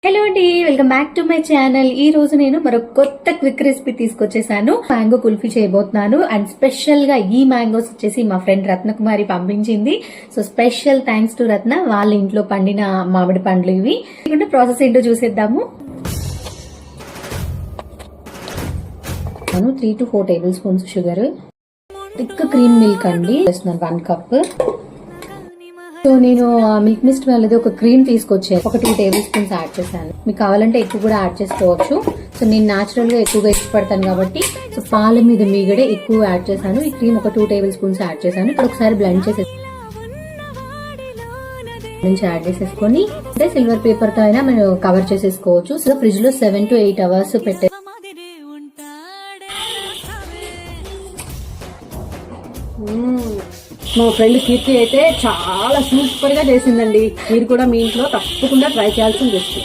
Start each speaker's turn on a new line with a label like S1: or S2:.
S1: Hello అండి, welcome back to my channel. ఈ రోజు నేను మరొక కొత్త క్విక్ రెసిపీ తీసుకొచ్చేసాను. మ్యాంగో కుల్ఫీ చేయబోతున్నాను. అండ్ స్పెషల్ గా ఈ మ్యాంగోస్ వచ్చేసి మా ఫ్రెండ్ రత్నకుమారి పంపించింది. సో స్పెషల్ థ్యాంక్స్ టు రత్న. వాళ్ళ ఇంట్లో పండిన మామిడి పండ్లు ఇవి. ప్రాసెస్ ఏంటో చూసేద్దాము. 3 to 4 table spoons sugar, thick cream milk అండి 1 కప్. సో నేను మిల్క్ మిస్ట్ వాళ్ళది ఒక క్రీమ్ తీసుకొచ్చాను, ఒక 2 టేబుల్ స్పూన్స్ యాడ్ చేశాను. మీకు కావాలంటే ఎక్కువ కూడా యాడ్ చేసుకోవచ్చు. సో నేను న్యాచురల్ గా ఎక్కువగా ఇష్టపడతాను కాబట్టి సో పాల మీద మీగడే ఎక్కువ యాడ్ చేశాను. ఈ క్రీమ్ ఒక 2 టేబుల్ స్పూన్స్ యాడ్ చేశాను. ఇప్పుడు ఒకసారి బ్లెండ్ యాడ్ చేసేసుకొని అంటే సిల్వర్ పేపర్ తో అయినా మనం కవర్ చేసేసుకోవచ్చు. సో ఫ్రిడ్జ్ లో 7 to 8 అవర్స్ పెట్టే.
S2: మా ఫ్రెండ్ కీర్తి అయితే చాలా సూపర్ గా చేసిందండి. మీరు కూడా మీ ఇంట్లో తప్పకుండా ట్రై చేయాల్సిన రెసిపీ.